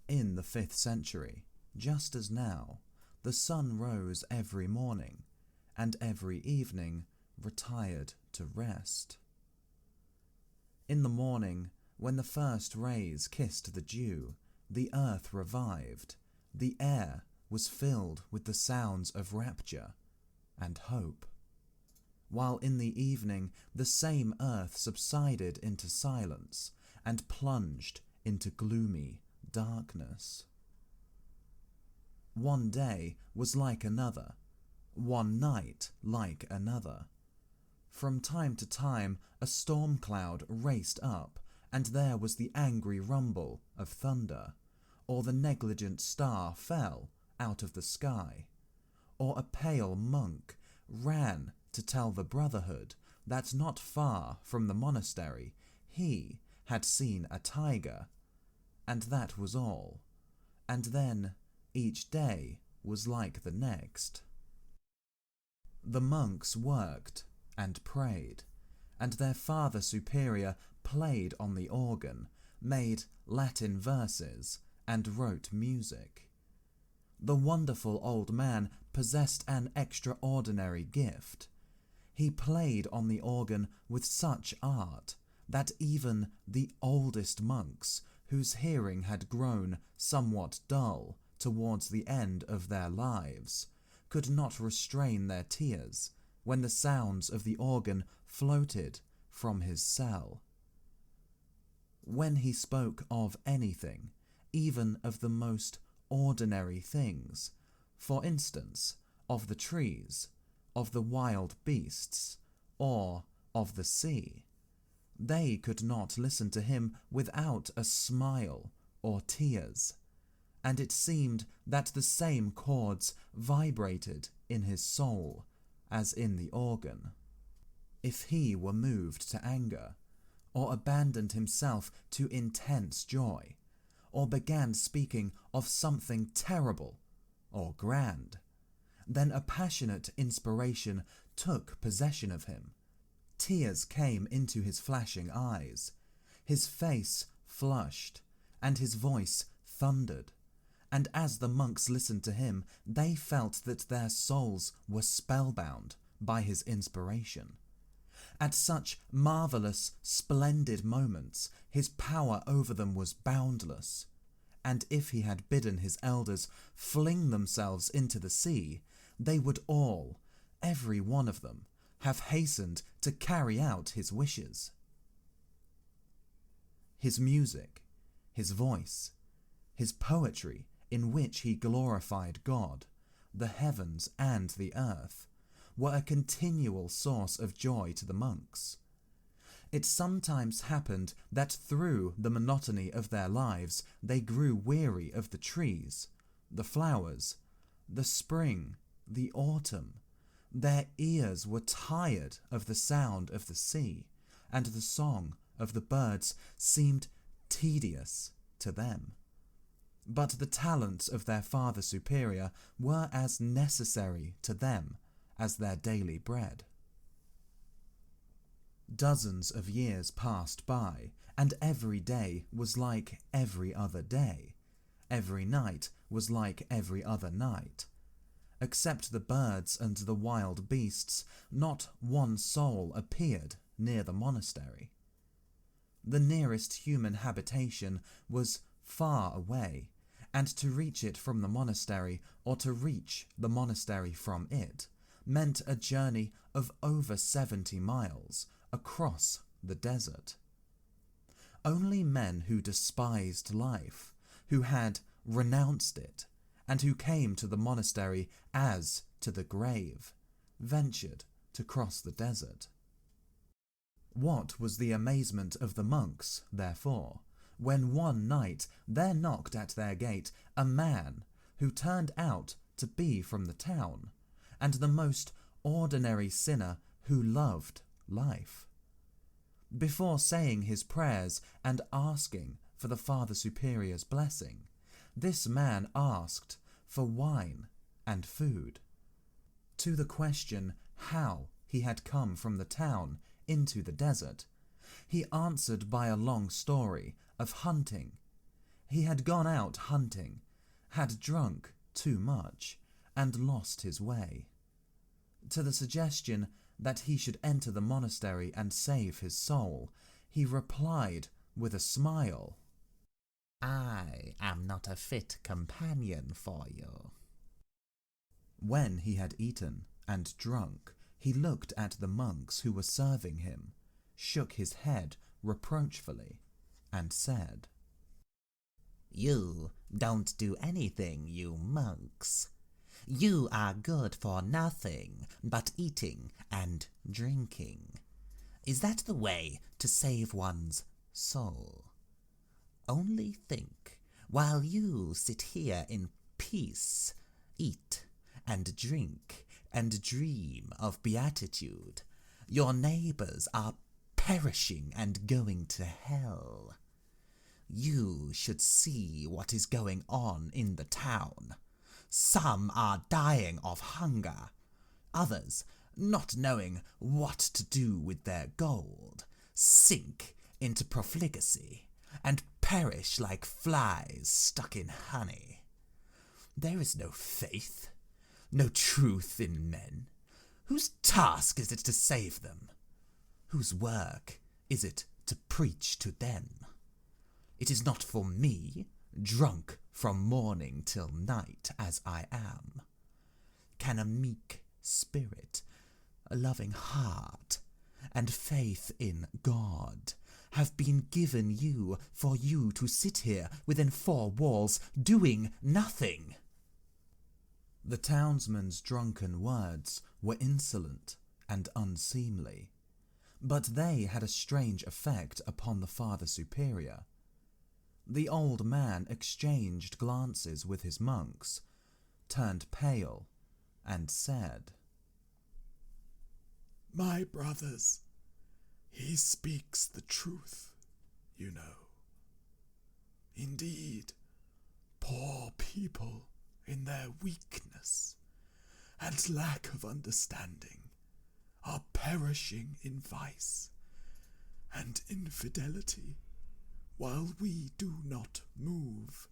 In the 5th century, just as now, the sun rose every morning, and every evening retired to rest. In the morning, when the first rays kissed the dew, the earth revived, the air was filled with the sounds of rapture and hope, while in the evening the same earth subsided into silence and plunged into gloomy darkness. One day was like another, one night like another. From time to time a storm cloud raced up, and there was the angry rumble of thunder, or the negligent star fell out of the sky, or a pale monk ran to tell the brotherhood that not far from the monastery he had seen a tiger, and that was all, and then each day was like the next. The monks worked and prayed, and their Father Superior played on the organ, made Latin verses, and wrote music. The wonderful old man possessed an extraordinary gift. He played on the organ with such art that even the oldest monks, whose hearing had grown somewhat dull towards the end of their lives, could not restrain their tears when the sounds of the organ floated from his cell. When he spoke of anything, even of the most ordinary things, for instance, of the trees, of the wild beasts, or of the sea, they could not listen to him without a smile or tears, and it seemed that the same chords vibrated in his soul as in the organ. If he were moved to anger, or abandoned himself to intense joy, or began speaking of something terrible or grand, then a passionate inspiration took possession of him. Tears came into his flashing eyes, his face flushed, and his voice thundered, and as the monks listened to him, they felt that their souls were spellbound by his inspiration. At such marvellous, splendid moments, his power over them was boundless, and if he had bidden his elders fling themselves into the sea, they would all, every one of them, have hastened to carry out his wishes. His music, his voice, his poetry in which he glorified God, the heavens and the earth, were a continual source of joy to the monks. It sometimes happened that through the monotony of their lives they grew weary of the trees, the flowers, the spring, the autumn. Their ears were tired of the sound of the sea, and the song of the birds seemed tedious to them. But the talents of their Father Superior were as necessary to them as their daily bread. Dozens of years passed by, and every day was like every other day. Every night was like every other night. Except the birds and the wild beasts, not one soul appeared near the monastery. The nearest human habitation was far away, and to reach it from the monastery, or to reach the monastery from it, meant a journey of over 70 miles across the desert. Only men who despised life, who had renounced it, and who came to the monastery as to the grave, ventured to cross the desert. What was the amazement of the monks, therefore, when one night there knocked at their gate a man who turned out to be from the town, and the most ordinary sinner who loved life. Before saying his prayers and asking for the Father Superior's blessing, this man asked for wine and food. To the question how he had come from the town into the desert, he answered by a long story of hunting. He had gone out hunting, had drunk too much, and lost his way. To the suggestion that he should enter the monastery and save his soul, he replied with a smile, "I am not a fit companion for you." When he had eaten and drunk, he looked at the monks who were serving him, shook his head reproachfully, and said, "You don't do anything, you monks. You are good for nothing but eating and drinking. Is that the way to save one's soul? Only think, while you sit here in peace, eat and drink and dream of beatitude, your neighbors are perishing and going to hell. You should see what is going on in the town. Some are dying of hunger. Others, not knowing what to do with their gold, sink into profligacy and perish like flies stuck in honey. There is no faith, no truth in men. Whose task is it to save them? Whose work is it to preach to them? It is not for me, drunk from morning till night as I am. Can a meek spirit, a loving heart, and faith in God have been given you for you to sit here within four walls doing nothing?" The townsman's drunken words were insolent and unseemly, but they had a strange effect upon the Father Superior. The old man exchanged glances with his monks, turned pale, and said, "My brothers, he speaks the truth, you know. Indeed, poor people in their weakness and lack of understanding are perishing in vice and infidelity, while we do not move,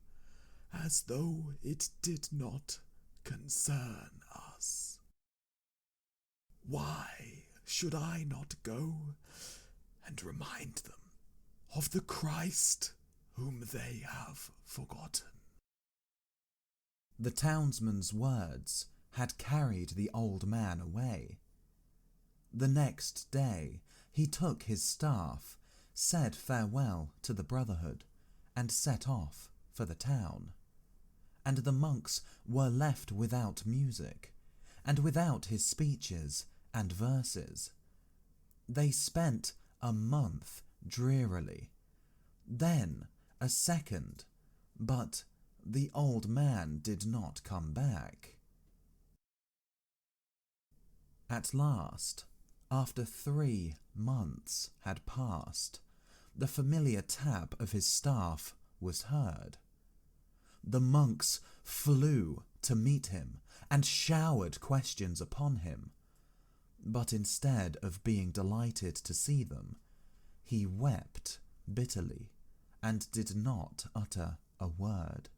as though it did not concern us. Why should I not go and remind them of the Christ whom they have forgotten?" The townsman's words had carried the old man away. The next day he took his staff, said farewell to the brotherhood, and set off for the town. And the monks were left without music, and without his speeches and verses. They spent a month drearily, then a second, but the old man did not come back. At last, after 3 months had passed, the familiar tap of his staff was heard. The monks flew to meet him and showered questions upon him, but instead of being delighted to see them, he wept bitterly and did not utter a word.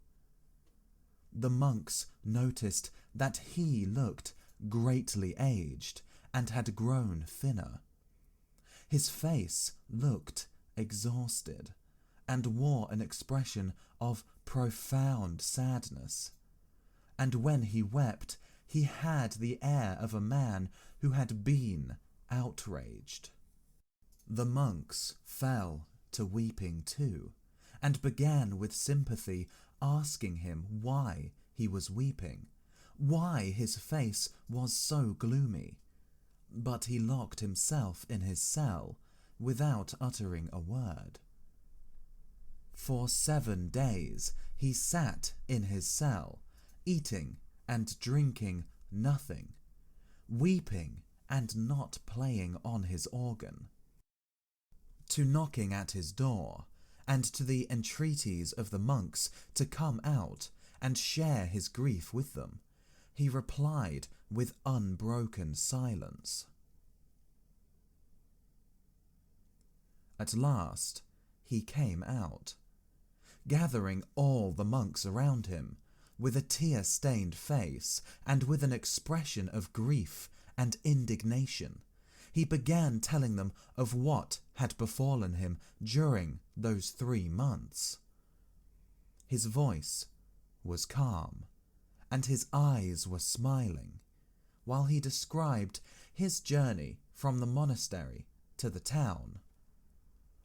The monks noticed that he looked greatly aged and had grown thinner. His face looked exhausted and wore an expression of profound sadness, and when he wept, he had the air of a man who had been outraged. The monks fell to weeping too, and began with sympathy asking him why he was weeping, why his face was so gloomy, but he locked himself in his cell without uttering a word. For 7 days he sat in his cell, eating and drinking nothing, weeping and not playing on his organ. To knocking at his door, and to the entreaties of the monks to come out and share his grief with them, he replied with unbroken silence. At last he came out, gathering all the monks around him, with a tear-stained face and with an expression of grief and indignation, he began telling them of what had befallen him during those 3 months. His voice was calm, and his eyes were smiling, while he described his journey from the monastery to the town.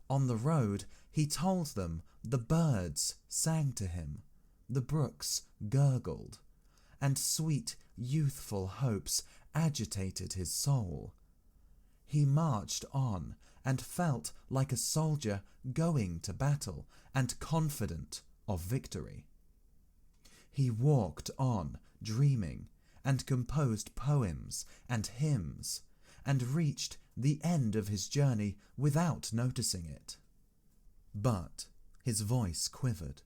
On the road, he told them the birds sang to him, the brooks gurgled, and sweet youthful hopes agitated his soul. He marched on and felt like a soldier going to battle and confident of victory. He walked on dreaming and composed poems and hymns, and reached the end of his journey without noticing it. But his voice quivered,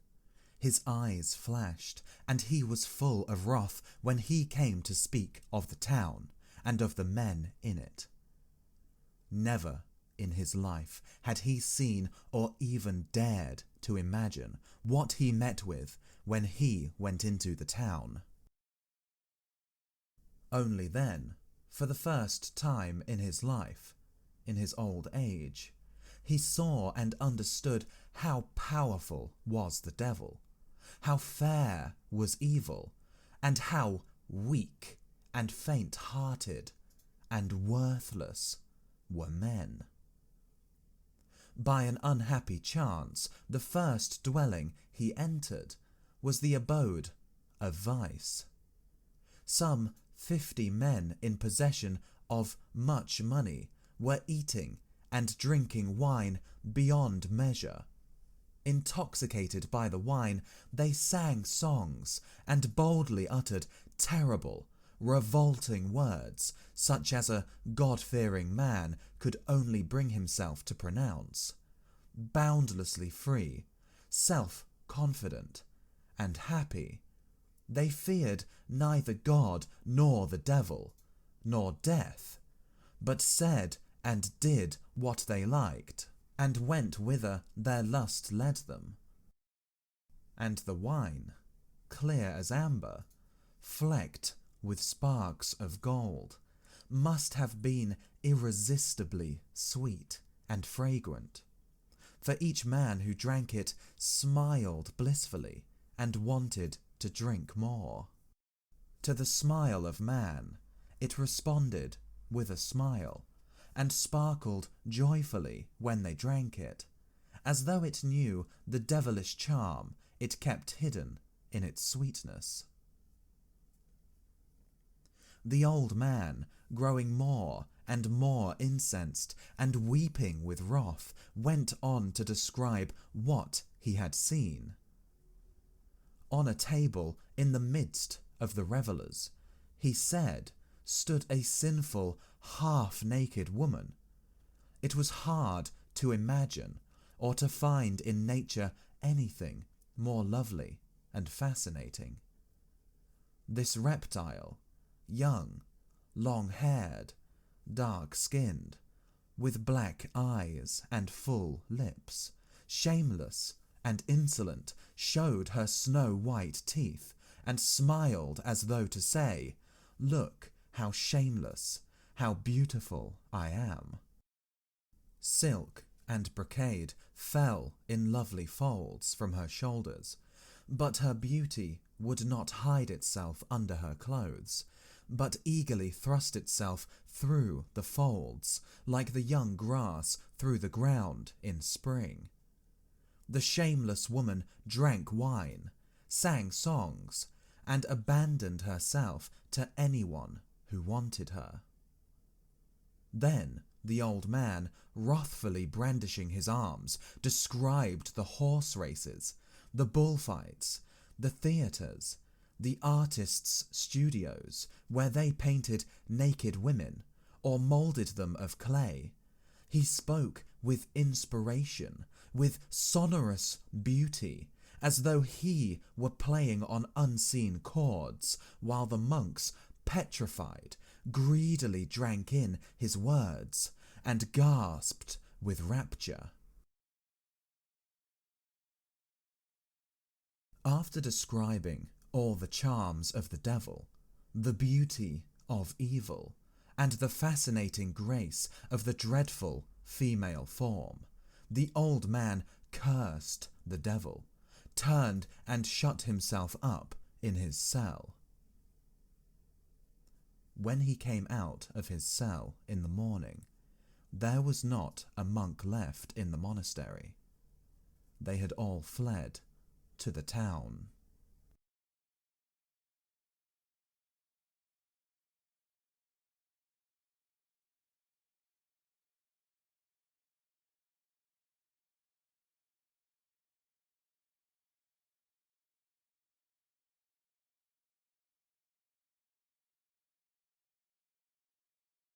his eyes flashed, and he was full of wrath when he came to speak of the town and of the men in it. Never in his life had he seen or even dared to imagine what he met with when he went into the town. Only then, for the first time in his life, in his old age, he saw and understood how powerful was the devil, how fair was evil, and how weak and faint-hearted and worthless were men. By an unhappy chance, the first dwelling he entered was the abode of vice. Some 50 men in possession of much money were eating and drinking wine beyond measure. Intoxicated by the wine, they sang songs and boldly uttered terrible, revolting words such as a God-fearing man could only bring himself to pronounce. Boundlessly free, self-confident, and happy, they feared neither God nor the devil, nor death, but said and did what they liked, and went whither their lust led them. And the wine, clear as amber, flecked with sparks of gold, must have been irresistibly sweet and fragrant, for each man who drank it smiled blissfully and wanted to drink more. To the smile of man, it responded with a smile, and sparkled joyfully when they drank it, as though it knew the devilish charm it kept hidden in its sweetness. The old man, growing more and more incensed and weeping with wrath, went on to describe what he had seen. On a table in the midst of the revellers, he said, stood a sinful, half-naked woman. It was hard to imagine or to find in nature anything more lovely and fascinating. This reptile, young, long-haired, dark-skinned, with black eyes and full lips, shameless and insolent, showed her snow-white teeth and smiled as though to say, "Look how shameless, how beautiful I am." Silk and brocade fell in lovely folds from her shoulders, but her beauty would not hide itself under her clothes, but eagerly thrust itself through the folds, like the young grass through the ground in spring. The shameless woman drank wine, sang songs, and abandoned herself to anyone who wanted her. Then the old man, wrathfully brandishing his arms, described the horse races, the bullfights, the theatres, the artists' studios, where they painted naked women or moulded them of clay. He spoke with inspiration, with sonorous beauty, as though he were playing on unseen chords, while the monks, petrified, greedily drank in his words and gasped with rapture. After describing all the charms of the devil, the beauty of evil, and the fascinating grace of the dreadful female form, the old man cursed the devil, turned and shut himself up in his cell. When he came out of his cell in the morning, there was not a monk left in the monastery. They had all fled to the town.